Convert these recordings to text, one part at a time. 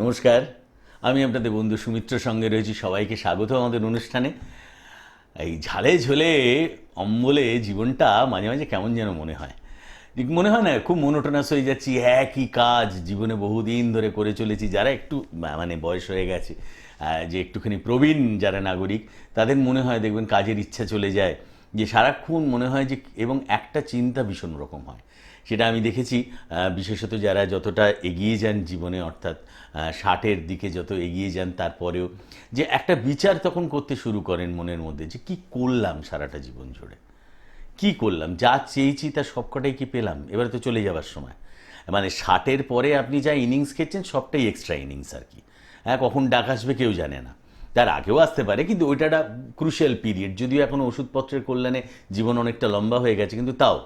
নমস্কার, আমি আপনাদের বন্ধু সুমিত্র সঙ্গে রয়েছি। সবাইকে স্বাগত আমাদের অনুষ্ঠানে। এই ঝালে ঝোলে অম্বলে জীবনটা মাঝে মাঝে কেমন যেন মনে হয়, মনে হয় না খুব মনোটোনাস হয়ে যাচ্ছি। একই কাজ জীবনে বহুদিন ধরে করে চলেছি। যারা একটু মানে বয়স হয়ে গেছে, যে একটুখানি প্রবীণ যারা নাগরিক, তাদের মনে হয় দেখবেন কাজের ইচ্ছা চলে যায়, যে সারাক্ষণ মনে হয় যে, এবং একটা চিন্তা ভীষণ রকম হয়। সেটা আমি দেখেছি, বিশেষত যারা যতটা এগিয়ে যান জীবনে, অর্থাৎ 60-এর দিকে যত এগিয়ে যান, তারপরেও যে একটা বিচার তখন করতে শুরু করেন মনের মধ্যে, যে কি করলাম সারাটা জীবন জুড়ে, কি করলাম, যা চেয়েছি তার সবকটাই কি পেলাম, এবারে তো চলে যাবার সময়। মানে 60-এর পরে আপনি যা ইনিংস খেয়েছেন সবটাই এক্সট্রা ইনিংস আর কি। হ্যাঁ, কখন ডাক আসবে কেউ জানে না, তার আগেও আসতে পারে, কিন্তু ওইটা একটা ক্রুশিয়াল পিরিয়ড। যদিও এখন ওষুধপত্রের কল্যাণে জীবন অনেকটা লম্বা হয়ে গেছে, কিন্তু তাও।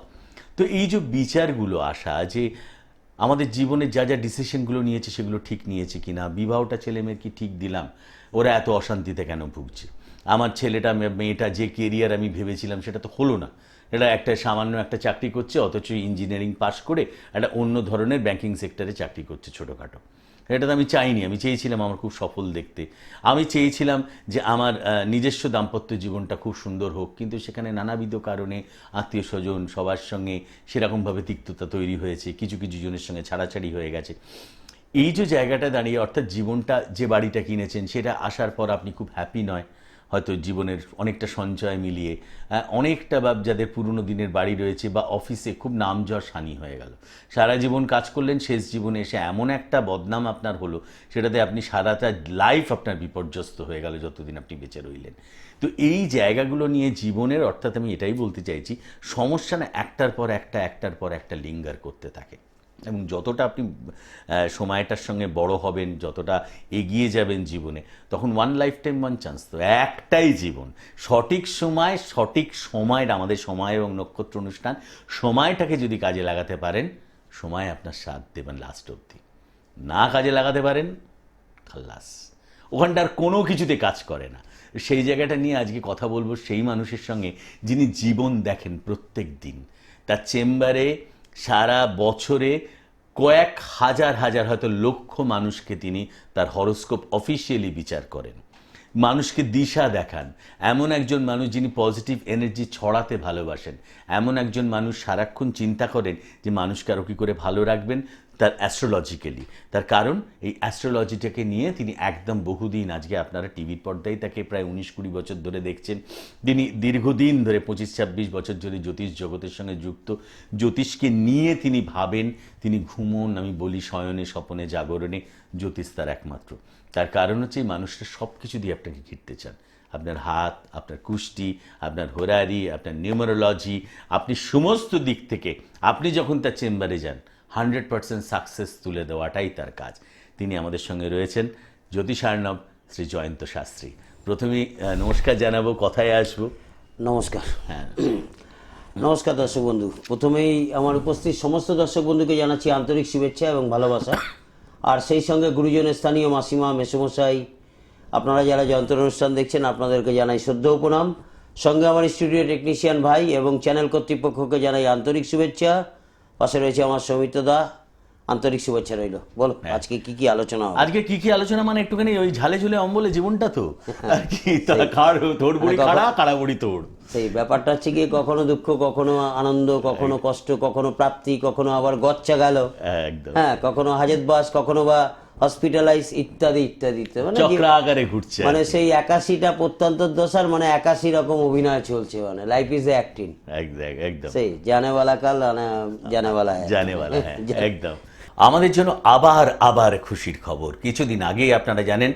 তো এই যে বিচারগুলো আসা, যে আমাদের জীবনে যা যা ডিসিশনগুলো নিয়েছে সেগুলো ঠিক নিয়েছে কিনা, বিবাহটা ছেলে মেয়ের কি ঠিক দিলাম, ওরা এত অশান্তিতে কেন ভুগছে, আমার ছেলেটা মেয়েটা যে কেরিয়ার আমি ভেবেছিলাম সেটা তো হলো না, এটা একটা সামান্য একটা চাকরি করছে, অথচ ইঞ্জিনিয়ারিং পাশ করে একটা অন্য ধরনের ব্যাংকিং সেক্টরে চাকরি করছে ছোটোখাটো। এটা তো আমি চাইনি, আমি চেয়েছিলাম আমার খুব সফল দেখতে, আমি চেয়েছিলাম যে আমার নিজস্ব দাম্পত্য জীবনটা খুব সুন্দর হোক, কিন্তু সেখানে নানাবিধ কারণে আত্মীয় স্বজন সবার সঙ্গে সেরকমভাবে তিক্ততা তৈরি হয়েছে, কিছু কিছু জনের সঙ্গে ছাড়াছাড়ি হয়ে গেছে। এই যে জায়গাটা দাঁড়িয়ে, অর্থাৎ জীবনটা, যে বাড়িটা কিনেছেন সেটা আসার পর আপনি খুব হ্যাপি নয়, হয়তো জীবনের অনেকটা সঞ্চয় মিলিয়ে, অনেকটা বা যাদের পুরনো দিনের বাড়ি রয়েছে বা অফিসে খুব নামযশ হানি হয়ে গেল, সারা জীবন কাজ করলেন, শেষ জীবনে এসে এমন একটা বদনাম আপনার হলো, সেটাতে আপনি সারাটা লাইফ আপনার বিপর্যস্ত হয়ে গেল যতদিন আপনি বেঁচে রইলেন। তো এই জায়গাগুলো নিয়ে জীবনের, অর্থাৎ আমি এটাই বলতে চাইছি, সমস্যা না একটার পর একটা লিঙ্গার করতে থাকে। এবং যতটা আপনি সময়টার সঙ্গে বড় হবেন, যতটা এগিয়ে যাবেন জীবনে, তখন one life time one chance, তো একটাই জীবন, সঠিক সময় সঠিক সময়টা, আমাদের সময় এবং নক্ষত্র অনুষ্ঠান, সময়টাকে যদি কাজে লাগাতে পারেন, সময় আপনার সাথ দেবেন লাস্ট অবধি। না কাজে লাগাতে পারেন, খাল্লাস, ওখানটার কোনো কিছুতে কাজ করে না। সেই জায়গাটা নিয়ে আজকে কথা বলবো সেই মানুষের সঙ্গে, যিনি জীবন দেখেন প্রত্যেক দিন, তার চেম্বারে সারা বছরে কয়েক হাজার হাজার, হয়তো লক্ষ মানুষকে তিনি তার হরোস্কোপ অফিসিয়ালি বিচার করেন, মানুষকে দিশা দেখান। এমন একজন মানুষ যিনি পজিটিভ এনার্জি ছড়াতে ভালোবাসেন, এমন একজন মানুষ সারাক্ষণ চিন্তা করেন যে মানুষকে আরও কী করে ভালো রাখবেন, তার অ্যাস্ট্রোলজিক্যালি। তার কারণ এই অ্যাস্ট্রোলজিটাকে নিয়ে তিনি একদম বহুদিন, আজকে আপনারা টিভির পর্দায় তাকে প্রায় 19-20 বছর ধরে দেখছেন, তিনি দীর্ঘদিন ধরে 25-26 বছর ধরে জ্যোতিষ জগতের সঙ্গে যুক্ত। জ্যোতিষকে নিয়ে তিনি ভাবেন, তিনি ঘুমন, আমি বলি শয়নে স্বপনে জাগরণে, জ্যোতিষ তার একমাত্র। তার কারণ হচ্ছে এই মানুষটা সব কিছু দিয়ে আপনাকে ঘিরতে চান, আপনার হাত, আপনার কুষ্টি, আপনার হোরারি, আপনার নিউমারোলজি, আপনি সমস্ত দিক থেকে আপনি যখন তার চেম্বারে যান 100% সাকসেস তুলে দেওয়াটাই তার কাজ। তিনি আমাদের সঙ্গে রয়েছেন, জ্যোতিষার্ণব শ্রী জয়ন্ত শাস্ত্রী। প্রথমেই নমস্কার জানাবো, কথায় আসবো। নমস্কার। হ্যাঁ, নমস্কার দর্শক বন্ধু। প্রথমেই আমার উপস্থিত সমস্ত দর্শক বন্ধুকে জানাচ্ছি আন্তরিক শুভেচ্ছা এবং ভালোবাসা। আর সেই সঙ্গে গুরুজনের, স্থানীয় মাসিমা, মেসোমশাই, আপনারা যারা যন্ত্র অনুষ্ঠান দেখছেন আপনাদেরকে জানাই শ্রদ্ধা ও প্রণাম। সঙ্গে আমার স্টুডিও টেকনিশিয়ান ভাই এবং চ্যানেল কর্তৃপক্ষকে জানাই আন্তরিক শুভেচ্ছা। পাশে রয়েছে আমার সৌমিত্রদা, আন্তরিক শুভেচ্ছা রইল। বলো আজকে কি কি আলোচনা হবে? আজকে কি কি আলোচনা, মানে একটুখানি ওই ঝালে ঝুলে অম্বলে জীবনটা তো আর কি, তোর বুড়ি খাড়া, কাড়া বুড়ি তোড়, সেই ব্যাপারটা হচ্ছে গিয়ে কখনো দুঃখ, কখনো আনন্দ, কখনো কষ্ট, কখনো প্রাপ্তি, কখনো আবার গচ্চা গেল, একদম হ্যাঁ, কখনো হাজতবাস, কখনো বা হসপিটালাইজ, ইত্যাদি ইত্যাদি। মানে চক্র আকারে ঘুরছে, মানে সেই 81টা প্রত্যন্ত দশার, মানে 81 রকম অভিনয় চলছে, মানে লাইফ ইজ এ অ্যাক্টিং। একদম সেই জানেওয়ালা কাল জানেওয়ালা জানেওয়ালা, হ্যাঁ একদম। আমাদের জন্য আবার আবার খুশির খবর। কিছুদিন আগেই আপনারা জানেন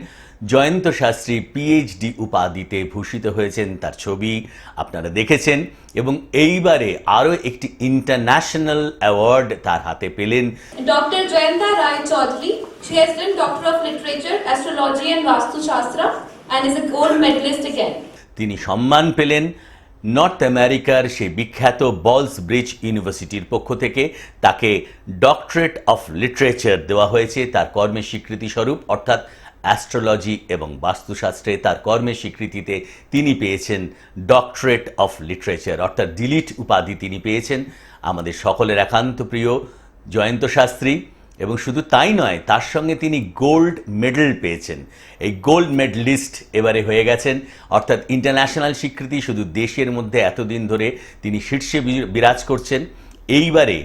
জয়ন্ত শাস্ত্রী পিএইচডি উপাধিতে ভূষিত হয়েছেন, তার ছবি আপনারা দেখেছেন, এবং এইবারে আরও একটি ইন্টারন্যাশনাল অ্যাওয়ার্ড তার হাতে পেলেন। Dr. Jayanta Rai Chaudhary. She has done Doctor of Literature, Astrology and Vastu Shastra and is a gold medalist again. তিনি সম্মান পেলেন নর্থ আমেরিকার সেই বিখ্যাত বলস ব্রিজ ইউনিভার্সিটির পক্ষ থেকে। তাকে ডক্টরেট অফ লিটারেচার দেওয়া হয়েছে তার কর্মের স্বীকৃতি স্বরূপ, অর্থাৎ অ্যাস্ট্রোলজি এবং বাস্তুশাস্ত্রে তার কর্মের স্বীকৃতিতে তিনি পেয়েছেন ডক্টরেট অফ লিটারেচার, অর্থাৎ ডিলিট উপাধি তিনি পেয়েছেন। আমাদের সকলের একান্ত প্রিয় জয়ন্ত শাস্ত্রী এবং শুধু তাই নয়, তার সঙ্গে তিনি গোল্ড মেডেল পেয়েছেন। এই গোল্ড মেডেলিস্ট এবারে হয়ে গেছেন, অর্থাৎ ইন্টারন্যাশনাল স্বীকৃতি শুধু দেশের মধ্যে এতদিন ধরে তিনি শীর্ষে বিরাজ করছেন, এইবারে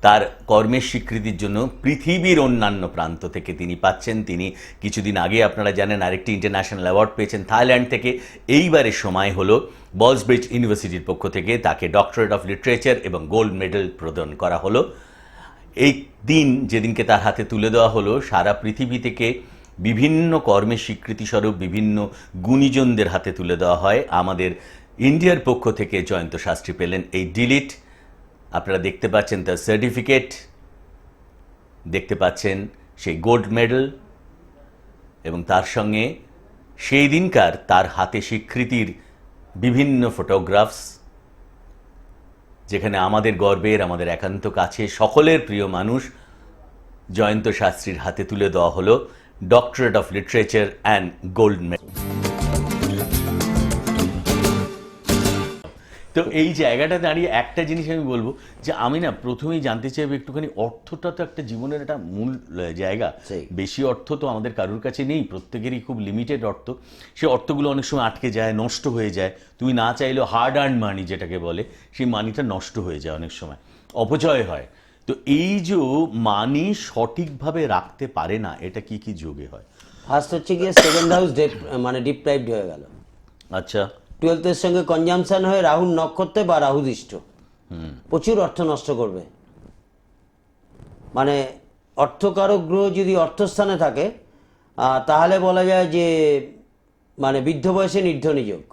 তার কর্মের স্বীকৃতির জন্য পৃথিবীর অন্যান্য প্রান্ত থেকে তিনি পাচ্ছেন। তিনি কিছুদিন আগে আপনারা জানেন আরেকটি ইন্টারন্যাশনাল অ্যাওয়ার্ড পেয়েছেন থাইল্যান্ড থেকে। এইবারে সময় হলো বলসব্রিজ ইউনিভার্সিটির পক্ষ থেকে তাকে ডক্টরেট অফ লিটারেচার এবং গোল্ড মেডেল প্রদান করা হলো। এই দিন যেদিনকে তার হাতে তুলে দেওয়া হলো, সারা পৃথিবী থেকে বিভিন্ন কর্মের স্বীকৃতিস্বরূপ বিভিন্ন গুণীজনদের হাতে তুলে দেওয়া হয়। আমাদের ইন্ডিয়ার পক্ষ থেকে জয়ন্ত শাস্ত্রী পেলেন এই ডিলিট। আপনারা দেখতে পাচ্ছেন তার সার্টিফিকেট, দেখতে পাচ্ছেন সেই গোল্ড মেডেল, এবং তার সঙ্গে সেই দিনকার তার হাতে স্বীকৃতির বিভিন্ন ফটোগ্রাফস, যেখানে আমাদের গর্বের, আমাদের একান্ত কাছে সকলের প্রিয় মানুষ জয়ন্ত শাস্ত্রীর হাতে তুলে দেওয়া হলো doctorate of literature and gold medal. তো এই জায়গাটা দাঁড়িয়ে একটা জিনিস আমি বলবো যে আমি না প্রথমেই জানতে চাইবো একটুখানি, অর্থটা তো একটা জীবনের একটা মূল জায়গা। সেই। বেশি অর্থ তো আমাদের কারোর কাছে নেই, প্রত্যেকেরই খুব লিমিটেড অর্থ। সেই অর্থগুলো অনেক সময় আটকে যায়, নষ্ট হয়ে যায়। তুমি না চাইলেও হার্ড আর্ন মানি যেটাকে বলে, সেই মানিটা নষ্ট হয়ে যায়, অনেক সময় অপচয় হয়। তো এই যে মানি সঠিকভাবে রাখতে পারে না, এটা কি কি যোগে হয়? ফার্স্ট হচ্ছে গিয়ে সেকেন্ড হাউস মানে ডিপ্রাইভড হয়ে গেল। আচ্ছা। 12th সঙ্গে কনজামশন হয়ে রাহুর নক্ষত্রে বা রাহুদিষ্ট প্রচুর অর্থ নষ্ট করবে। মানে অর্থকারক গ্রহ যদি অর্থস্থানে থাকে তাহলে বলা যায় যে মানে বৃদ্ধ বয়সে নির্ধনী যোগ।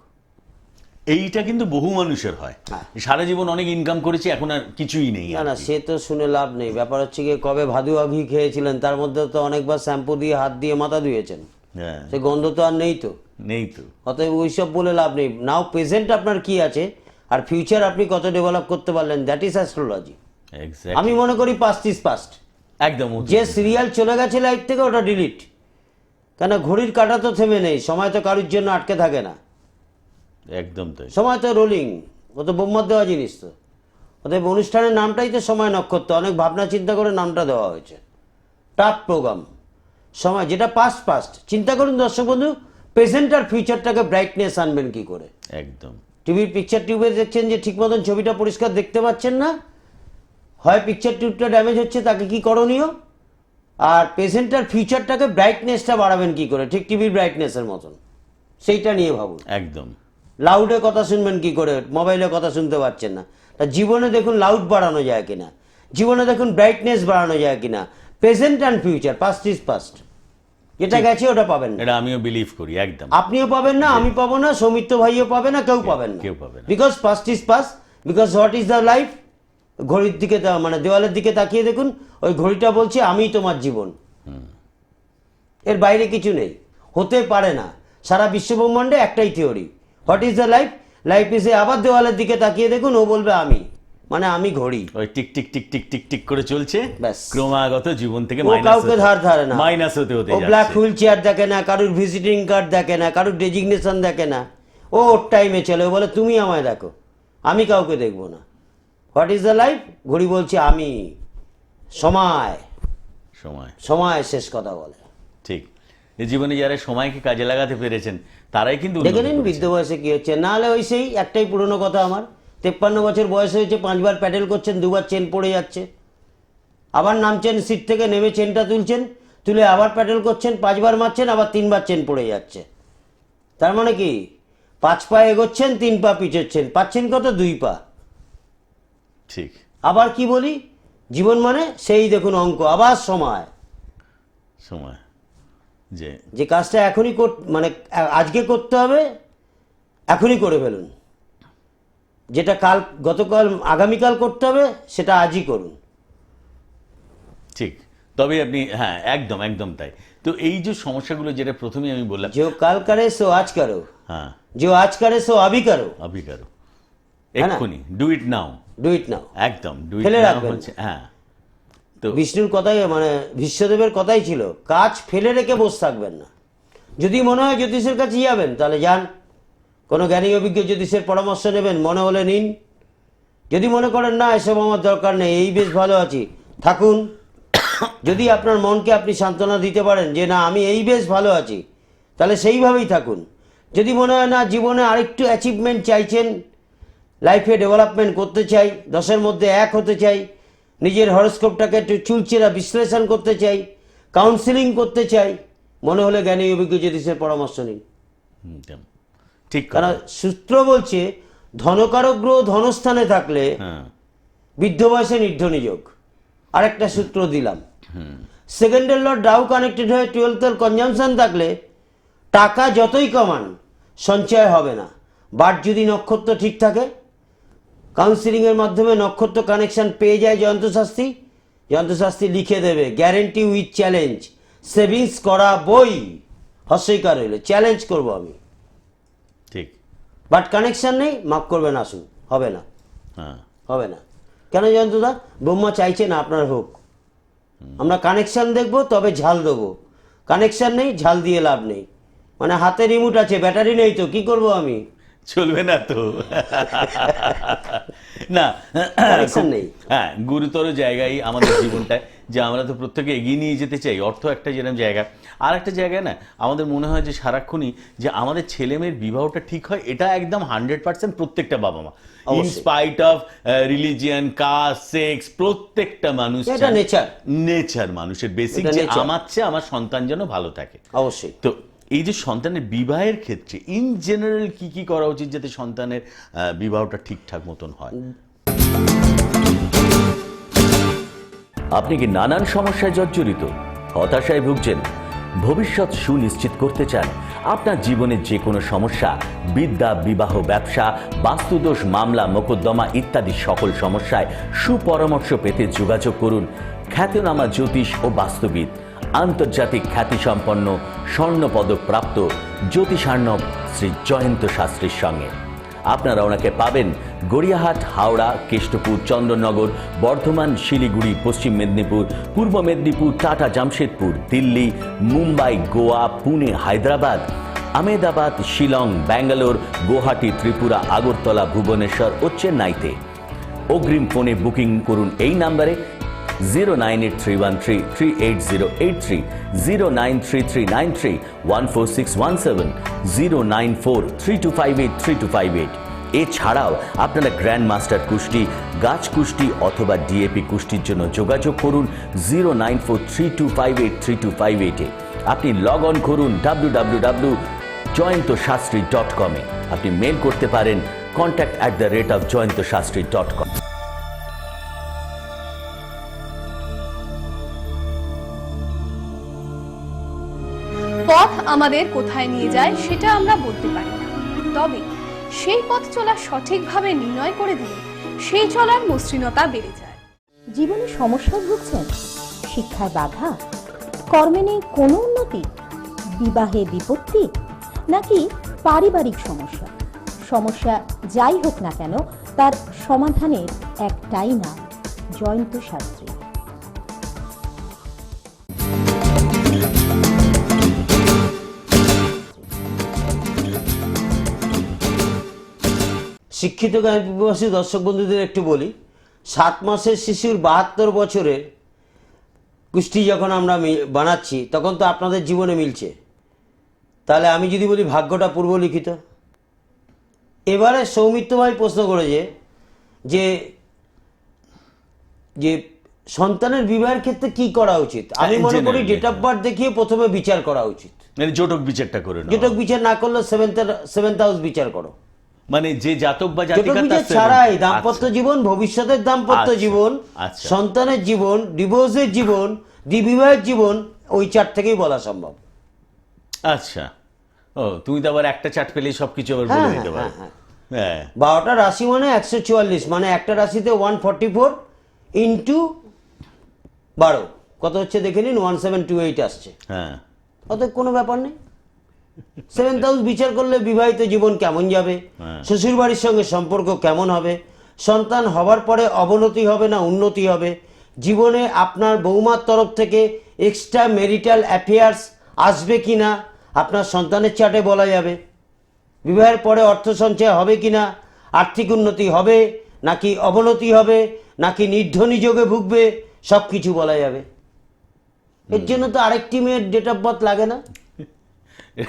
এইটা কিন্তু বহু মানুষের হয়, হ্যাঁ। সারা জীবন অনেক ইনকাম করেছে, এখন আর কিছুই নেই। না না, সে তো শুনে লাভ নেই। ব্যাপার হচ্ছে গিয়ে কবে ভাদুয়া ঘি খেয়েছিলেন, তার মধ্যে তো অনেকবার শ্যাম্পু দিয়ে হাত দিয়ে মাথা ধুয়েছেন, হ্যাঁ, সে গন্ধ তো আর নেই তো। নেই তো। অতএব ওইসব বলে লাভ নেই। নাও প্রেজেন্ট আপনার কি আছে আর ফিউচার আপনি কত ডেভেলপ করতে পারলেন, দ্যাট ইজ অ্যাস্ট্রোলজি। আমি মনে করি পাস্ট ইজ পাস্ট। একদম যে সিরিয়াল চলে গেছে লাইফ থেকে ওটা ডিলিট, কেন ঘড়ির কাঁটা তো থেমে নেই, সময় তো কারোর জন্য আটকে থাকে না, একদম তাই। সময় তো রোলিং, ও তো বোম্মার দেওয়া জিনিস। তো অতএব অনুষ্ঠানের নামটাই তো সময় নক্ষত্র, অনেক ভাবনা চিন্তা করে নামটা দেওয়া হয়েছে। টাফ প্রোগ্রাম সময়, যেটা পাস্ট পাস্ট। চিন্তা করুন দর্শক বন্ধু, প্রেজেন্ট আর ফিউচারটাকে ব্রাইটনেস আনবেন কি করে। একদম। টিভির পিকচার টিউবে দেখছেন যে ঠিক মতন ছবিটা পরিষ্কার দেখতে পাচ্ছেন না, হয় পিকচার টিউবটা ড্যামেজ হচ্ছে, তাকে কি করণীয়? আর প্রেজেন্ট আর ফিউচারটাকে ব্রাইটনেসটা বাড়াবেন কি করে, ঠিক টিভির ব্রাইটনেসের মতন, সেইটা নিয়ে ভাবুন। একদম। লাউডে কথা শুনবেন কি করে, মোবাইলে কথা শুনতে পাচ্ছেন না, তা জীবনে দেখুন লাউড বাড়ানো যায় কিনা, জীবনে দেখুন ব্রাইটনেস বাড়ানো যায় কিনা। Present and future, past is past. যেটা গেছে ওটা পাবেন না। এটা আমিও বিলিভ করি, একদম। আপনিও পাবেন না, আমি পাবো না, সৌমিত্র ভাইও পাবে না, কেউ পাবেন না। কেউ পাবে না। Because past is past, because what is the life. ঘড়ির দিকে মানে দেওয়ালের দিকে তাকিয়ে দেখুন, ওই ঘড়িটা বলছে আমিই তোমার জীবন, এর বাইরে কিছু নেই, হতে পারে না। সারা বিশ্বব্রহ্মাণ্ডে একটাই theory, what is the life. Life is a, আবার দেওয়ালের দিকে তাকিয়ে দেখুন, ও বলবে আমি, মানে আমি ঘড়ি। ওই tick tick tick tick tick tick করে চলছে, ব্যাস। ক্রমাগত জীবন থেকে ও কাউকে ধার ধারে না, মাইনাস হতে হতে ও ব্ল্যাক যাচ্ছে। হুইল চেয়ার দেখে না, কারুর ভিজিটিং কার্ড দেখে না, কারুর ডেজিগনেশন দেখে না, ও ওর টাইমে চলে, ও বলে তুমি আমায় দেখো, আমি কাউকে দেখবো না। হোয়াট ইজ দ্য লাইফ, ঘড়ি বলছে আমি, সময়, সময়। সময় শেষ কথা বলে। ঠিক। এই জীবনে যারা সময়কে কাজে লাগাতে পেরেছেন তারাই কিন্তু দেখে উন্নতি নিন করেছেন। বৃদ্ধ বয়সে কি হচ্ছে। না হলে ওই সেই একটাই পুরনো কথা আমার, 53 বছর বয়স হয়েছে, 5বার প্যাডেল করছেন, 2বার চেন পড়ে যাচ্ছে, আবার নামছেন সিট থেকে, নেমে চেনটা তুলছেন, তুলে আবার প্যাডেল করছেন, 5বার মারছেন, আবার 3বার চেন পড়ে যাচ্ছে। তার মানে কি 5 পা এগোচ্ছেন, 3 পা পিছোচ্ছেন, পাচ্ছেন কত, 2 পা। ঠিক। আবার কি বলি, জীবন মানে সেই দেখুন অঙ্ক, আবার সময়। সময় যে যে কাজটা এখনই মানে আজকে করতে হবে, এখনই করে ফেলুন। যেটা কাল, গতকাল, আগামীকাল করতে হবে, সেটা আজই করুন। ঠিক। তবে আপনি, হ্যাঁ, একদম একদম তাই। তো এই যে সমস্যাগুলো যেটা প্রথমেই আমি বললাম, जो কাল করে সো আজ করো, হ্যাঁ, जो আজ করে সো আবি করো, অভিকারও হ্যাঁ না? এক্ষুনি do it now. Do it নাও। একদম ডু ইট ফেলে নাও রাখবেন হচ্ছে, হ্যাঁ। তো বিষ্ণুর কথাই, মানে বিশ্বদেবের কথাই ছিল, কাজ ফেলে রেখে বসে থাকবেন না। যদি মনে হয় জ্যোতিষের কাছে যাবেন, তাহলে যান, কোনো জ্ঞানী অভিজ্ঞ জ্যোতিষের পরামর্শ নেবেন, মনে হলে নিন। যদি মনে করেন না এসব আমার দরকার নেই, এই বেশ ভালো আছি, থাকুন, যদি আপনার মনকে আপনি সান্ত্বনা দিতে পারেন যে না আমি এই বেশ ভালো আছি, তাহলে সেইভাবেই থাকুন। যদি মনে হয় না জীবনে আরেকটু অ্যাচিভমেন্ট চাইছেন, লাইফে ডেভেলপমেন্ট করতে চাই, 10-এর মধ্যে 1 হতে চাই, নিজের হরস্কোপটাকে একটু চুলচেরা বিশ্লেষণ করতে চাই, কাউন্সিলিং করতে চাই, মনে হলে জ্ঞানী অভিজ্ঞ জ্যোতিষের পরামর্শ নিন। ঠিক কারণ সূত্র বলছে ধনকারক গ্রহ ধনস্থানে থাকলে হ্যাঁ বৃদ্ধ বয়সে নির্ধনী যোগ। আরেকটা সূত্র দিলাম, সেকেন্ডের লর্ড রাহু কানেক্টেড হয়ে 12th কনজামশন থাকলে টাকা যতই কমান সঞ্চয় হবে না। বাট যদি নক্ষত্র ঠিক থাকে, কাউন্সিলিংয়ের মাধ্যমে নক্ষত্র কানেকশন পেয়ে যায় যন্ত্রশাস্ত্রী, যন্ত্রশাস্ত্রী লিখে দেবে গ্যারেন্টি উইথ চ্যালেঞ্জ, সেভিংস করা বই, হস্যইকার হইলে চ্যালেঞ্জ করব আমি। ঠিক বাট কানেকশন নেই, মাফ করবেন, আসুন, হবে না, হ্যাঁ হবে না। কেন জয়ন্তদা? ব্রহ্মা চাইছে না আপনার হোক। আমরা কানেকশন দেখব, তবে ঝাল দেবো। কানেকশন নেই, ঝাল দিয়ে লাভ নেই। মানে হাতে রিমোট আছে, ব্যাটারি নেই, তো কি করব আমি? চলবে না তো। না কানেকশন নেই। হ্যাঁ, গুরুতর জায়গায় আমাদের জীবনটায় যে আমরা তো প্রত্যেকে এগিয়ে নিয়ে যেতে চাই, অর্থ একটা যেরকম জায়গা, আর একটা জায়গায় না আমাদের মনে হয় যে সারাক্ষণই যে আমাদের ছেলে মেয়ের বিবাহটা ঠিক হয়, এটা একদম 100% প্রত্যেকটা বাবা মা, in spite of religion, caste, sex, প্রত্যেকটা মানুষ এটা নেচার মানুষের বেসিক যে আমার চেয়ে আমার সন্তান যেন ভালো থাকে। অবশ্যই। তো এই যে সন্তানের বিবাহের ক্ষেত্রে ইন জেনারেল কি কি করা উচিত যাতে সন্তানের বিবাহটা ঠিকঠাক মতন হয়? আপনি কি নানান সমস্যায় জর্জরিত, হতাশায় ভুগছেন, ভবিষ্যৎ সুনিশ্চিত করতে চান? আপনার জীবনের যে কোনো সমস্যা, বিদ্যা, বিবাহ, ব্যবসা, বাস্তুদোষ, মামলা, মোকদ্দমা ইত্যাদি সকল সমস্যায় সুপরামর্শ পেতে যোগাযোগ করুন খ্যাতনামা জ্যোতিষ ও বাস্তুবিদ, আন্তর্জাতিক খ্যাতিসম্পন্ন স্বর্ণপদক প্রাপ্ত জ্যোতিষার্ণব শ্রী জয়ন্ত শাস্ত্রীর সঙ্গে। আপনারা ওনাকে পাবেন গড়িয়াহাট, হাওড়া, কেষ্টপুর, চন্দননগর, বর্ধমান, শিলিগুড়ি, পশ্চিম মেদিনীপুর, পূর্ব মেদিনীপুর, টাটা, জামশেদপুর, দিল্লি, মুম্বাই, গোয়া, পুনে, হায়দ্রাবাদ, আহমেদাবাদ, শিলং, ব্যাঙ্গালোর, গুয়াহাটি, ত্রিপুরা, আগরতলা, ভুবনেশ্বর ও চেন্নাইতে। অগ্রিম ফোনে বুকিং করুন এই নাম্বারে 09831338083, 09339314617, 09432583258। এছাড়াও আপনারা গ্র্যান্ড মাস্টার কুষ্টি, গাছ কুষ্টি অথবা ডিএপি কুষ্টির জন্য যোগাযোগ করুন 09432583258-এ। আপনি লগ অন করুন www.joyantosastri.com এ। আপনি মেল করতে পারেন contact@joyantosastri.com। পথ আমাদের কোথায় নিয়ে যায় সেটা আমরা বলতে পারি না, তবে সেই পথ চলা সঠিকভাবে নির্ণয় করে দিলে সেই চলার মসৃণতা বেড়ে যায়। জীবনে সমস্যায় ভুগছেন? শিক্ষায় বাধা, কর্মে নেই কোনো উন্নতি, বিবাহে বিপত্তি, নাকি পারিবারিক সমস্যা? সমস্যা যাই হোক না কেন, তার সমাধানের একটাই নাম, জয়ন্ত শাস্ত্রী। শিক্ষিত জ্ঞানপিপাসী দর্শক বন্ধুদের একটু বলি, 7 মাসের শিশুর 72 বছরের কুষ্টি যখন আমরা বানাচ্ছি, তখন তো আপনাদের জীবনে মিলছে। তাহলে আমি যদি বলি ভাগ্যটা পূর্বলিখিত। এবারে সৌমিত্র ভাই প্রশ্ন করেছে যে যে সন্তানের বিবাহের ক্ষেত্রে কি করা উচিত। আমি মনে করি ডেট অফ বার্থ দেখিয়ে প্রথমে বিচার করা উচিত। মানে জটক বিচারটা করে নাও। জটক বিচার না করলে সেভেন্থ হাউস বিচার করো। মানে যে জাতক বা জটক জাতিকা বিচার ছাড়াই দাম্পত্য জীবন, ভবিষ্যতের দাম্পত্য জীবন, সন্তানের জীবন, ডিভোর্সের জীবন, দ্বিবিবাহের জীবন, ওই চার্ট থেকেই বলা সম্ভব। আচ্ছা, ও তুমি তো আবার একটা চার্ট পেলেই সবকিছু আবার বলে দিতে পারো। হ্যাঁ, 12টা রাশি মানে 144, মানে একটা রাশিতে 144 ইন্টু 12 কত হচ্ছে দেখে নিন, 1728 আসছে। হ্যাঁ, অতএব কোনো ব্যাপার নেই। 7th হাউস বিচার করলে বিবাহিত জীবন কেমন যাবে, শ্বশুর বাড়ির সঙ্গে সম্পর্ক কেমন হবে, সন্তান হবার পরে অবনতি হবে না উন্নতি হবে, জীবনে আপনার বৌমার তরফ থেকে এক্সট্রা ম্যারিটাল অ্যাফেয়ার্স আসবে কি না আপনার সন্তানের চার্টে বলা যাবে। বিবাহের পরে অর্থ সঞ্চয় হবে কি না, আর্থিক উন্নতি হবে নাকি অবনতি হবে, নাকি নির্ধনী যোগে ভুগবে, সব কিছু বলা যাবে। এর জন্য তো আরেকটি মেয়ের ডেট অফ বার্থ লাগে না,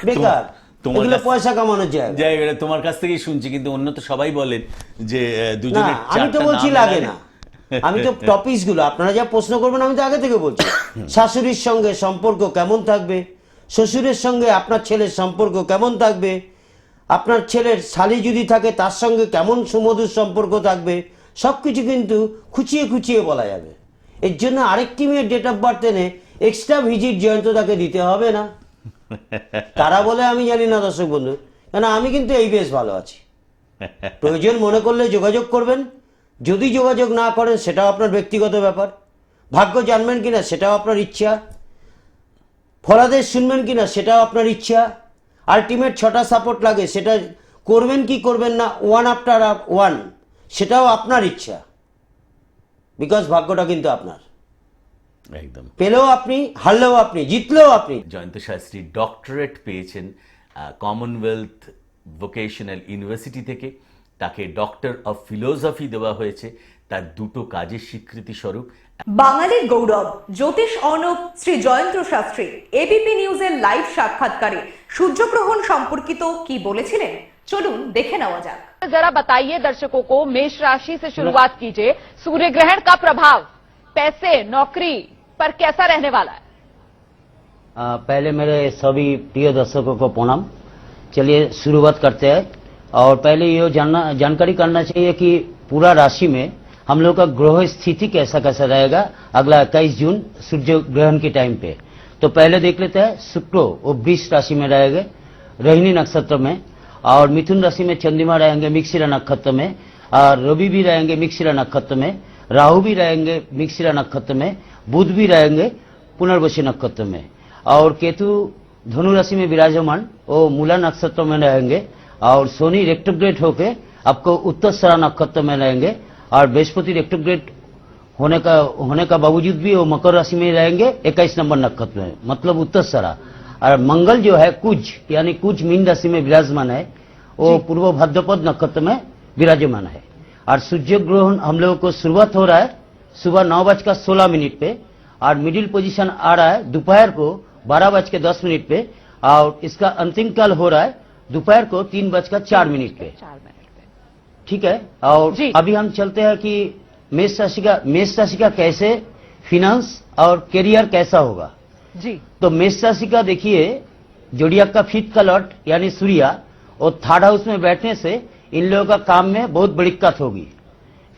বেকার। তোমার এগুলো কাছ- পয়সা কামানোর জায়গা। জায়গাটা তোমার কাছ থেকেই শুনছি, কিন্তু অন্য তো সবাই বলেন যে না দুজনের আমি তো চারটা বলছি নাম লাগে লাগে। না, আমি তো টপিকস গুলো আপনারা যা প্রশ্ন করবেন আমি তো আগে থেকে বলছি। শাশুড়ির সঙ্গে সম্পর্ক কেমন থাকবে, শ্বশুরের সঙ্গে আপনার ছেলের সম্পর্ক কেমন থাকবে, আপনার ছেলের শালি যদি থাকে তার সঙ্গে কেমন সুমধুর সম্পর্ক থাকবে, সব কিছু কিন্তু খুঁচিয়ে খুঁচিয়ে বলা যাবে। এর জন্য আরেকটি মেয়ের ডেট অফ বার্থ এনে এক্সট্রা ভিজিট জয়ন্তদাকে দিতে হবে না। তারা বলে আমি জানি না দর্শক বন্ধু, কেন আমি কিন্তু এই বেশ ভালো আছি। প্রয়োজন মনে করলে যোগাযোগ করবেন, যদি যোগাযোগ না করেন সেটাও আপনার ব্যক্তিগত ব্যাপার। ভাগ্য জানবেন কিনা সেটাও আপনার ইচ্ছা, ফলাদেশ শুনবেন কিনা সেটাও আপনার ইচ্ছা। আলটিমেট 6টা সাপোর্ট লাগে, সেটা করবেন কি করবেন না ওয়ান আফটার ওয়ান, সেটাও আপনার ইচ্ছা। বিকজ ভাগ্যটা কিন্তু আপনার, একদম। পেলেও আপনি, হারলেও আপনি, জিতলেও আপনি। জয়ন্ত শাস্ত্রী ডক্টরেট পেয়েছেন কমনওয়েলথ ভোকেশনাল ইউনিভার্সিটি থেকে, তাকে ডক্টর অফ ফিলোসফি দেওয়া হয়েছে তার দুটো কাজের স্বীকৃতি স্বরূপ। বাঙালির গৌরব জ্যোতিষ অর্ণব শ্রী জয়ন্ত শাস্ত্রী এবিপি নিউজের লাইভ সাক্ষাৎকারে সূর্যগ্রহণ সম্পর্কিত কি বলেছিলেন চলুন দেখে নেওয়া যাক। जरा बताइए दर्शकों को, मेष राशि से शुरुआत कीजिए। सूर्य ग्रहण का प्रभाव पैसे नौकरी पर कैसा रहने वाला है? पहले मेरे सभी प्रिय दर्शकों को प्रणाम। चलिए शुरुआत करते हैं। और पहले ये जानकारी करना चाहिए कि पूरा राशि में हम लोग का ग्रह स्थिति कैसा कैसा रहेगा अगला 21 जून सूर्य ग्रहण के टाइम पे। तो पहले देख लेते हैं। शुक्र वो वृष राशि में रहेंगे रोहिणी नक्षत्र में, और मिथुन राशि में चंद्रमा रहेंगे मृगशिरा नक्षत्र में, और रवि भी रहेंगे मृगशिरा नक्षत्र में, राहु भी रहेंगे मृगशिरा नक्षत्र में, बुध भी रहेंगे पुनर्वसु नक्षत्र में, और केतु धनु राशि में विराजमान वो मूला नक्षत्र में रहेंगे, और शनि रेट्रोग्रेड होके आपको उत्तरसरा नक्षत्र में रहेंगे, और बृहस्पति रेट्रोग्रेड होने का बावजूद भी वो मकर राशि में रहेंगे 21 नंबर नक्षत्र में, मतलब उत्तरसरा। और मंगल जो है कुज यानी कुज मीन राशि में विराजमान है, वो पूर्व भाद्रपद नक्षत्र में विराजमान है। और सूर्य ग्रहण हम लोगों को शुरुआत हो रहा है सुबह 9:16 पे, और मिडिल पोजीशन आ रहा है दोपहर को 12:10 पे, और इसका अंतिम काल हो रहा है दोपहर को 3:04 पे। 4 मिनट पे। ठीक है। और जी। अभी हम चलते हैं कि मेष राशि का कैसे फिनांस और करियर कैसा होगा। जी तो मेष राशि का देखिए, जोडियाक का 5th का लॉर्ड यानी सूर्य और 3rd हाउस में बैठने से इन लोगों का काम में बहुत बड़ी दिक्कत होगी।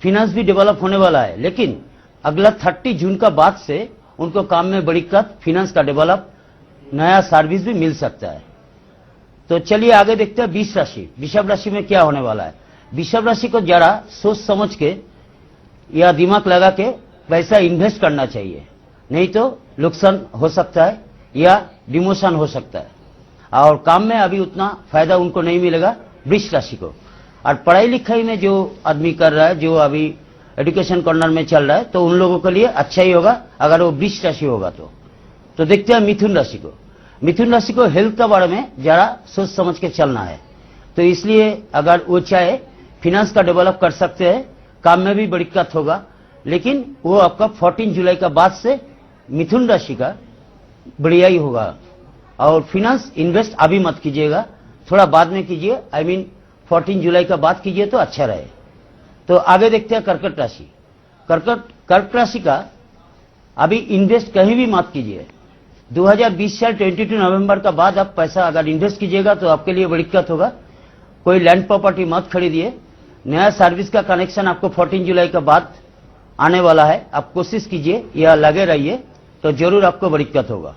फिनांस भी डेवलप होने वाला है, लेकिन अगला 30 जून का बाद से उनको काम में बड़ी दिक्कत, फिनांस का डेवलप, नया सर्विस भी मिल सकता है। तो चलिए आगे देखते हैं वृषभ राशि में क्या होने वाला है। वृषभ राशि को जरा सोच समझ के या दिमाग लगा के पैसा इन्वेस्ट करना चाहिए, नहीं तो नुकसान हो सकता है या डिमोशन हो सकता है, और काम में अभी उतना फायदा उनको नहीं मिलेगा वृष राशि को। और पढ़ाई लिखाई में जो आदमी कर रहा है, जो अभी एजुकेशन कॉर्नर में चल रहा है, तो उन लोगों के लिए अच्छा ही होगा अगर वो वृष राशि होगा तो देखते हैं मिथुन राशि को। मिथुन राशि को हेल्थ के बारे में जरा सोच समझ के चलना है, तो इसलिए अगर वो चाहे फिनांस का डेवलप कर सकते हैं, काम में भी बड़ी दिक्कत होगा, लेकिन वो आपका 14 जुलाई का बाद से मिथुन राशि का बढ़िया ही होगा। और फिनांस इन्वेस्ट अभी मत कीजिएगा, थोड़ा बाद में कीजिए, आई मीन 14 जुलाई का बाद कीजिए तो अच्छा रहे। तो आगे देखते हैं कर्कट राशि। कर्कट राशि का अभी इन्वेस्ट कहीं भी मत कीजिए। 2020 साल 22 नवंबर का बाद आप पैसा अगर इन्वेस्ट कीजिएगा तो आपके लिए बड़ी दिक्कत होगा। कोई लैंड प्रॉपर्टी मत खरीदिए। नया सर्विस का कनेक्शन आपको 14 जुलाई के बाद आने वाला है, आप कोशिश कीजिए या लगे रहिए, तो जरूर आपको बड़ी दिक्कत होगा।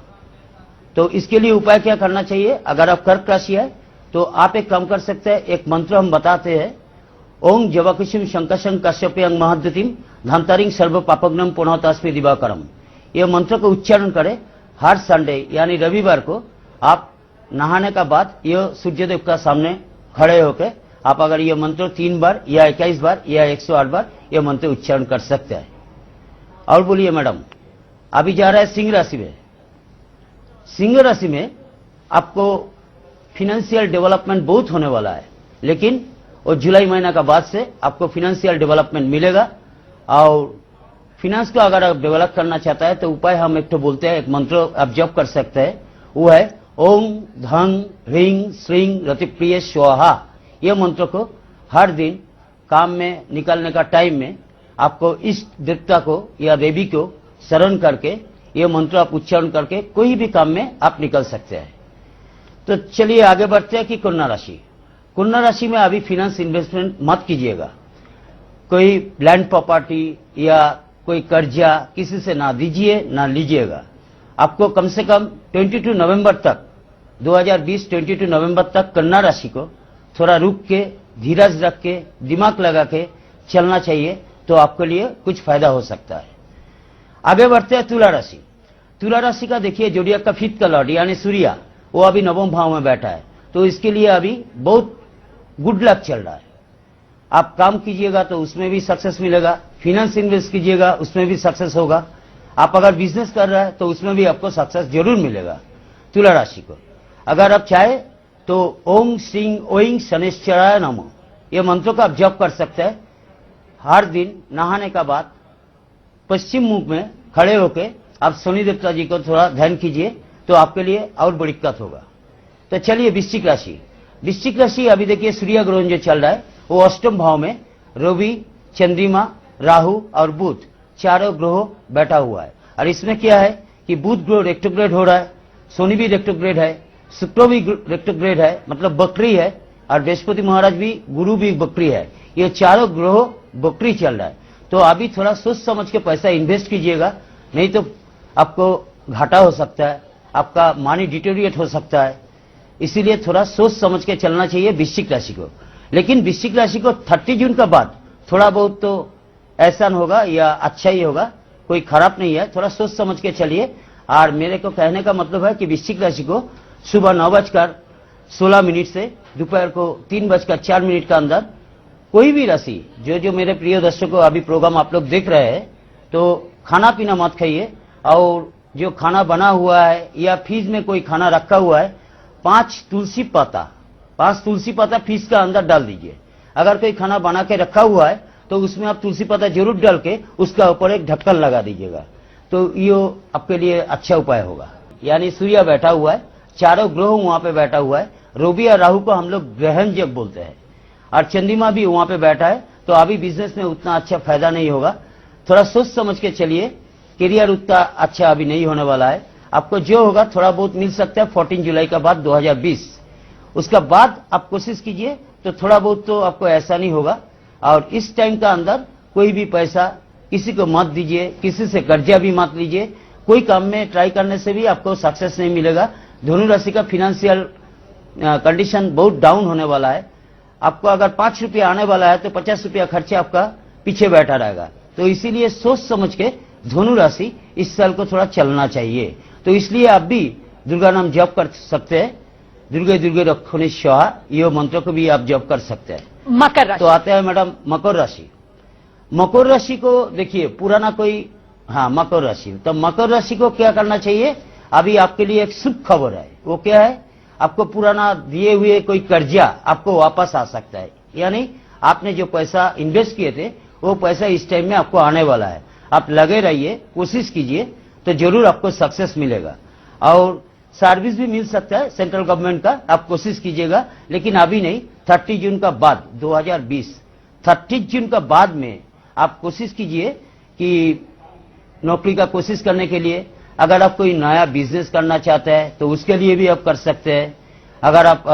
तो इसके लिए उपाय क्या करना चाहिए। अगर आप कर्क राशि है तो आप एक काम कर सकते हैं, एक मंत्र हम बताते हैं, ओम जवाकुसुम शंकशं कश्यपयं महद्युतिम धांतारिंग सर्व पापग्नम पुनःतास्मि दिवाकरम। ये मंत्र को उच्चारण करें हर संडे यानी रविवार को आप नहाने का बाद ये सूर्यदेव का सामने खड़े होकर आप अगर ये मंत्र 3 बार या 21 बार या 108 बार ये मंत्र उच्चारण कर सकते हैं। और बोलिए मैडम, अभी जा रहा है सिंह राशि में। सिंह राशि में आपको फिनेंशियल डेवलपमेंट बहुत होने वाला है, लेकिन वो जुलाई महीना का बाद से आपको फिनेंशियल डेवलपमेंट मिलेगा। और फिनेंस को अगर आप डेवलप करना चाहता है तो उपाय हम एक तो बोलते हैं, एक मंत्र आप जप कर सकते हैं, वो है ओम धं ह्रीं श्रीं रतिप्रिय स्वाहा। ये मंत्र को हर दिन काम में निकलने का टाइम में आपको इस देवता को या देवी को शरण करके ये मंत्र आप उच्चारण करके कोई भी काम में आप निकल सकते हैं। तो चलिए आगे बढ़ते हैं कि कन्या राशि। कन्या राशि में अभी फाइनेंस इन्वेस्टमेंट मत कीजिएगा, कोई लैंड प्रॉपर्टी या कोई कर्जा किसी से ना दीजिए ना लीजिएगा। आपको कम से कम 22 नवंबर तक 2020 22 नवंबर तक कन्या राशि को थोड़ा रुक के धीरज रख के दिमाग लगा के चलना चाहिए, तो आपके लिए कुछ फायदा हो सकता है। आगे बढ़ते हैं तुला राशि। तुला राशि का देखिए जोडियाक का 5th का लॉर्ड यानी सूर्य वो अभी नवम भाव में बैठा है, तो इसके लिए अभी बहुत गुड लक चल रहा है। आप काम कीजिएगा तो उसमें भी सक्सेस मिलेगा, फाइनेंस इन्वेस्ट कीजिएगा उसमें भी सक्सेस होगा, आप अगर बिजनेस कर रहे हैं तो उसमें भी आपको सक्सेस जरूर मिलेगा। तुला राशि को अगर आप चाहे तो ओम श्रीं ओइं शनिश्चराय नमः ये मंत्रों का आप जप कर सकते हैं। हर दिन नहाने का बाद पश्चिम मुख में खड़े होके आप शनि देवता जी को थोड़ा ध्यान कीजिए, तो आपके लिए और बड़ी दिक्कत होगा। तो चलिए वृश्चिक राशि। वृश्चिक राशि अभी देखिए सूर्य ग्रहण जो चल रहा है वो अष्टम भाव में रवि, चंद्रमा, राहु और बुध चारों ग्रह बैठा हुआ है। और इसमें क्या है कि बुध ग्रह रेट्रोग्रेड हो रहा है, शनि भी रेट्रोग्रेड है, शुक्र भी रेट्रोग्रेड है, मतलब बकरी है, और बृहस्पति महाराज भी, गुरु भी बकरी है। ये चारों ग्रह बकरी चल रहा है, तो अभी थोड़ा सोच समझ के पैसा इन्वेस्ट कीजिएगा, नहीं तो आपको घाटा हो सकता है, आपका मनी डिटेरिएट हो सकता है। इसीलिए थोड़ा सोच समझ के चलना चाहिए वृश्चिक राशि को। लेकिन वृश्चिक राशि को 30 जून के बाद थोड़ा बहुत तो एहसान होगा या अच्छा ही होगा, कोई खराब नहीं है, थोड़ा सोच समझ के चलिए। और मेरे को कहने का मतलब है कि वृश्चिक राशि को सुबह 9:16 से दोपहर को 3:04 के अंदर कोई भी राशि जो मेरे प्रिय दर्शकों अभी प्रोग्राम आप लोग देख रहे हैं, तो खाना पीना मत खाइए, और जो खाना बना हुआ है या फ्रिज में कोई खाना रखा हुआ है 5 तुलसी पत्ता फ्रिज का अंदर डाल दीजिए। अगर कोई खाना बना के रखा हुआ है तो उसमें आप तुलसी पत्ता जरूर डाल के उसका ऊपर एक ढक्कन लगा दीजिएगा, तो ये आपके लिए अच्छा उपाय होगा। यानी सूर्य बैठा हुआ है, चारों ग्रह वहां पे बैठा हुआ है, रवि और राहु को हम लोग ग्रहण जब बोलते हैं, और चंद्रमा भी वहां पे बैठा है, तो अभी बिजनेस में उतना अच्छा फायदा नहीं होगा। थोड़ा सोच समझ के चलिए, करियर उतना अच्छा अभी नहीं होने वाला है। आपको जो होगा थोड़ा बहुत मिल सकता है 14 जुलाई के बाद 2020, उसका बाद आप कोशिश कीजिए तो थोड़ा बहुत तो आपको ऐसा नहीं होगा। और इस टाइम का अंदर कोई भी पैसा किसी को मत दीजिए, किसी से कर्जा भी मत लीजिए, कोई काम में ट्राई करने से भी आपको सक्सेस नहीं मिलेगा। धनु राशि का फाइनेंशियल कंडीशन बहुत डाउन होने वाला है। आपको अगर 5 रुपया आने वाला है तो 50 रुपया खर्चा आपका पीछे बैठा रहेगा, तो इसीलिए सोच समझ के धनु राशि इस साल को थोड़ा चलना चाहिए। तो इसलिए आप भी दुर्गा नाम जप कर सकते हैं, दुर्गे दुर्गे रक्षोणी स्वाहा, ये मंत्र को भी आप जप कर सकते हैं। मकर राशि। तो आते हैं मैडम मकर राशि। मकर राशि को देखिए पुराना कोई, हाँ मकर राशि, तो मकर राशि को क्या करना चाहिए, अभी आपके लिए एक शुभ खबर है। वो क्या है, आपको पुराना दिए हुए कोई कर्जा आपको वापस आ सकता है, यानी आपने जो पैसा इन्वेस्ट किए थे वो पैसा इस टाइम में आपको आने वाला है। आप लगे रहिए, कोशिश कीजिए, तो जरूर आपको सक्सेस मिलेगा। और सर्विस भी मिल सकता है सेंट्रल गवर्नमेंट का, आप कोशिश कीजिएगा, लेकिन अभी नहीं, 30 जून का बाद 2020 30 जून का बाद में आप कोशिश कीजिए कि नौकरी का कोशिश करने के लिए। अगर आप कोई नया बिजनेस करना चाहते हैं तो उसके लिए भी आप कर सकते हैं। अगर आप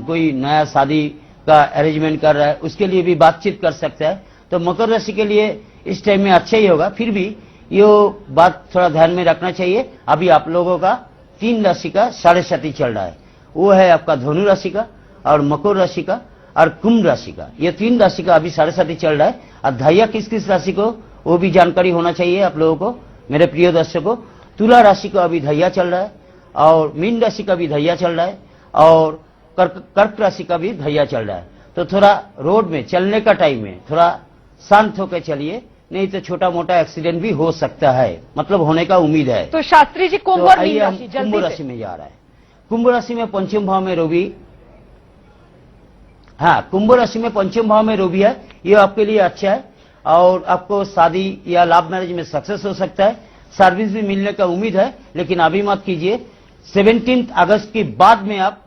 कोई नया शादी का अरेंजमेंट कर रहा है उसके लिए भी बातचीत कर सकते हैं। तो मकर राशि के लिए इस टाइम में अच्छा ही होगा। फिर भी ये बात थोड़ा ध्यान में रखना चाहिए, अभी आप लोगों का 3 राशि का 7.5 चल रहा है, वो है आपका धनु राशि का और मकर राशि का और कुंभ राशि का। ये 3 राशि का अभी 7.5 चल रहा है। और धैया किस किस राशि को वो भी जानकारी होना चाहिए आप लोगों को, मेरे प्रिय दर्शकों। तुला राशि का अभी धैया चल रहा है, और मीन राशि का भी धैया चल रहा है, और कर्क राशि का भी धैया चल रहा है। तो थोड़ा रोड में चलने का टाइम में थोड़ा शांत होकर चलिए, नहीं तो छोटा मोटा एक्सीडेंट भी हो सकता है, मतलब होने का उम्मीद है। तो शास्त्री जी कुंभ तो और आइए मीन हम राशि कुंभ जल्दी राशि से। में जा रहा है। कुंभ राशि में पंचम भाव में रवि, हाँ कुंभ राशि में पंचम भाव में रवि है, ये आपके लिए अच्छा है। और आपको शादी या लव मैरिज में सक्सेस हो सकता है, सर्विस भी मिलने का उम्मीद है, लेकिन अभी मत कीजिए। 17 अगस्त के बाद में आप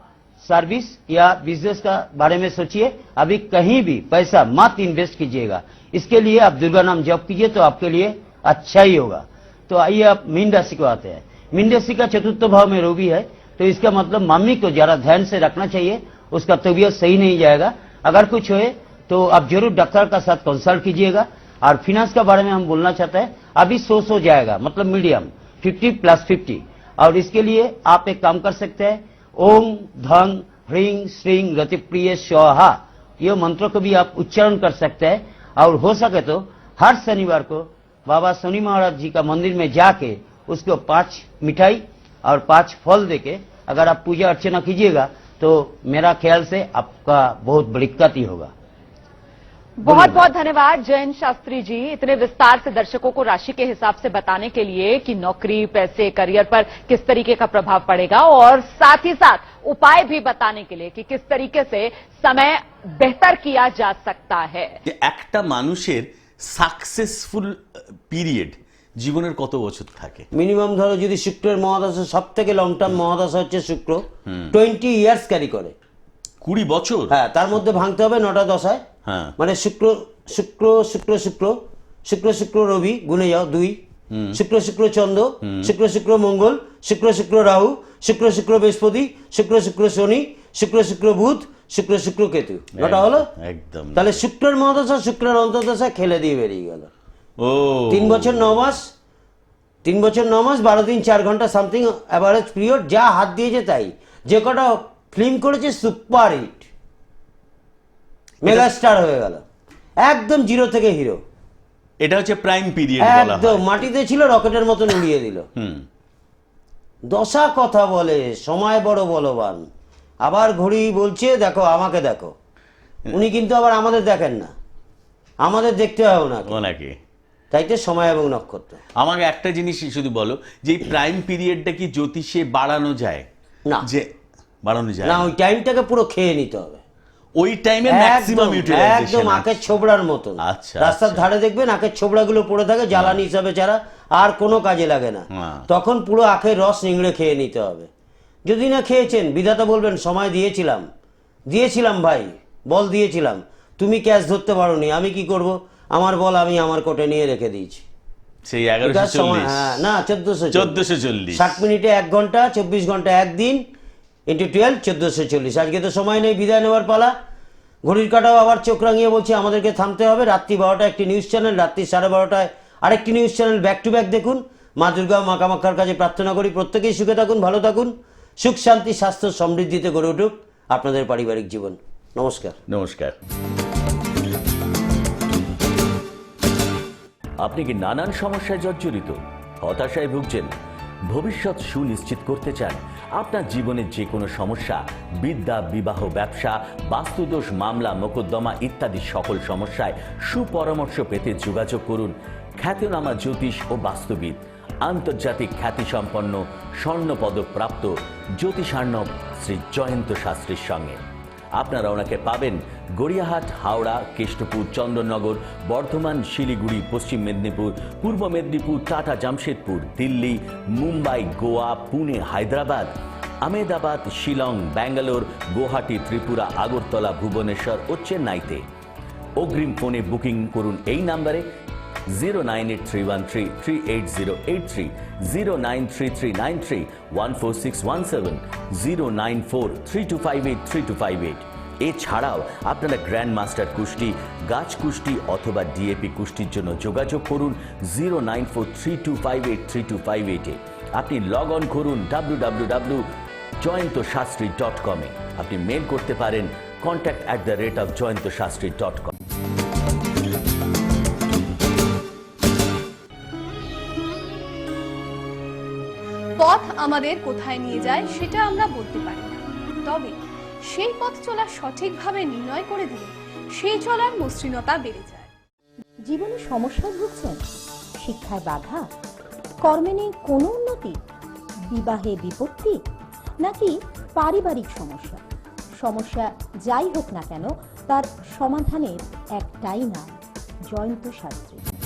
सर्विस या बिजनेस का बारे में सोचिए। अभी कहीं भी पैसा मत इन्वेस्ट कीजिएगा। इसके लिए आप दुर्गा नाम जप कीजिए तो आपके लिए अच्छा ही होगा। तो आइए आप मीन राशि को आते हैं। मीन राशि का चतुर्थ भाव में रोगी है, तो इसका मतलब मम्मी को जरा ध्यान से रखना चाहिए, उसका तबीयत सही नहीं जाएगा। अगर कुछ होए तो आप जरूर डॉक्टर का साथ कंसल्ट कीजिएगा। और फिनांस का बारे में हम बोलना चाहते हैं, अभी 100 जाएगा, मतलब मीडियम 50+50। और इसके लिए आप एक काम कर सकते हैं, ओम धं ह्रीं श्रीं रतिप्रिय स्वाहा, ये मंत्र को भी आप उच्चारण कर सकते हैं। और हो सके तो हर शनिवार को बाबा शनि महाराज जी का मंदिर में जाके उसको 5 मिठाई और 5 फल देके अगर आप पूजा अर्चना कीजिएगा तो मेरा ख्याल से आपका बहुत बड़ी गति होगा। बहुत बहुत धन्यवाद जयंत शास्त्री जी, इतने विस्तार से दर्शकों को राशि के हिसाब से बताने के लिए कि नौकरी, पैसे, करियर पर किस तरीके का प्रभाव पड़ेगा, और साथ ही साथ उपाय भी बताने के लिए कि किस तरीके से समय बेहतर किया जा सकता है। একটা মানুষের সাকসেসফুল পিরিয়ড জীবনের কত বছর থাকে? মিনিমাম ধরো যদি শুক্রের মহাদশা, সব থেকে লং টার্ম মহাদশা হচ্ছে শুক্র, 20 ইয়ার্স ক্যারি করে। 20 বছর? হ্যাঁ, তার মধ্যে ভাঙতে হবে 9টা দশায়। হ্যাঁ, মানে শুক্র শুক্র শুক্র শুক্র শুক্র শুক্র রবি, গুনে যাও 2, শুক্র শুক্র চন্দ্র, শুক্র শুক্র মঙ্গল, শুক্র শুক্র রাহু, শুক্র শুক্র বৃহস্পতি, শুক্র শুক্র শনি, শুক্র শুক্র বুধ, শুক্র শুক্র কেতু। 9টা হলো একদম। তাহলে শুক্রের মহাদশা, শুক্রের অন্তর্দশা খেলে দিয়ে বেরিয়ে গেল। ও 3 বছর 9 মাস, 3 বছর 9 মাস 12 দিন 4 ঘন্টা সামথিং অ্যাভারেজ পিরিয়ড। যা হাত দিয়েছে তাই, যে কটা ফিল্ম করেছে সুপার হিট, মেগা স্টার হয়ে গেল, একদম জিরো থেকে হিরো। এটা হচ্ছে প্রাইম পিরিয়ড বলা হয়। একদম মাটিতে ছিল, রকেটের মতন উড়িয়ে দিল। দশা কথা বলে, সময় বড় বলবান। আবার ঘড়ি বলছে দেখো আমাকে দেখো, উনি কিন্তু আবার আমাদের দেখেন না, আমাদের দেখতে হবে না ওনাকে। তাই তো সময় এবং নক্ষত্র। আমাকে একটা জিনিস শুধু বলো, যে এই প্রাইম পিরিয়ডটা কি জ্যোতিষে বাড়ানো যায়? না, যে বাড়ানো যায় না, ওই টাইমটাকে পুরো খেয়ে নিতে হবে। ওই টাইমে ম্যাক্সিমাম একদম ইউটিলাইজেশন। আখের ছোবড়ার মতন। আচ্ছা, রাস্তার ধারে দেখবেন আখের ছোবড়াগুলো পড়ে থাকে, জ্বালানি হিসাবে ছাড়া আর কোনো কাজে লাগে না। হ্যাঁ। তখন পুরো আখের রস নিংড়ে খেয়ে নিতে হবে। যদি না খেয়েছেন, বিধাতা বলবেন সময় দিয়েছিলাম, দিয়েছিলাম ভাই, বল দিয়েছিলাম, তুমি ক্যাচ ধরতে পারোনি, আমি কি করব? আমার বল আমি আমার কোটে নিয়ে রেখে দিয়েছি। সেই 1140। হ্যাঁ, না 1440। 60 মিনিটে 1 ঘন্টা, 24 ঘন্টা 1 দিন, ইন্টু 12 1440। আজকে তো সময় নেই, বিদায় নেওয়ার পালা। ঘড়ির কাটাও আবার চোখ রাঙিয়ে বলছে আমাদেরকে থামতে হবে। রাত্রি 12টায় একটি নিউজ চ্যানেল, রাত্রি 12:30টায় আরেকটি news channel, back to back দেখুন। মা দুর্গা, মা কামাখ্যার কাছে প্রার্থনা করি প্রত্যেকেই সুখে থাকুন, ভালো থাকুন, সুখ শান্তি স্বাস্থ্য সমৃদ্ধিতে গড়ে উঠুক আপনাদের পারিবারিক জীবন। নমস্কার। নমস্কার। আপনি কি নানান সমস্যায় জর্জরিত, হতাশায় ভুগছেন, ভবিষ্যৎ সুনিশ্চিত করতে চান? আপনার জীবনের যে কোনো সমস্যা, বিদ্যা, বিবাহ, ব্যবসা, বাস্তুদোষ, মামলা, মোকদ্দমা ইত্যাদি সকল সমস্যায় সুপরামর্শ পেতে যোগাযোগ করুন খ্যাতনামা জ্যোতিষ ও বাস্তুবিদ, আন্তর্জাতিক খ্যাতিসম্পন্ন স্বর্ণপদক প্রাপ্ত জ্যোতিষার্ণব শ্রী জয়ন্ত শাস্ত্রীর সঙ্গে। আপনারা ওনাকে পাবেন গড়িয়াহাট, হাওড়া, কেষ্টপুর, চন্দননগর, বর্ধমান, শিলিগুড়ি, পশ্চিম মেদিনীপুর, পূর্ব মেদিনীপুর, টাটা, জামশেদপুর, দিল্লি, মুম্বাই, গোয়া, পুনে, হায়দ্রাবাদ, আহমেদাবাদ, শিলং, ব্যাঙ্গালোর, গুয়াহাটি, ত্রিপুরা, আগরতলা, ভুবনেশ্বর ও চেন্নাইতে। অগ্রিম ফোনে বুকিং করুন এই নাম্বারে 09831338083, 09339314617, 09432583258। এছাড়াও আপনারা গ্র্যান্ড মাস্টার কুস্তি, গাছ কুস্তি অথবা ডিএপি কুস্তির জন্য যোগাযোগ করুন 09432583258-এ। আপনি লগ অন করুন www.joyantosastri.com-এ। আপনি মেল করতে পারেন contact@joyantosastri.com। পথ আমাদের কোথায় নিয়ে যায় সেটা আমরা বলতে পারি না, তবে সেই পথ চলা সঠিকভাবে নির্ণয় করে দিলে সেই চলার মসৃণতা বেড়ে যায়। জীবনে সমস্যায় ভুগছেন, শিক্ষায় বাধা, কর্মে নেই কোনো উন্নতি, বিবাহে বিপত্তি, নাকি পারিবারিক সমস্যা? সমস্যা যাই হোক না কেন, তার সমাধানের একটাই নাম জয়ন্ত শাস্ত্রী।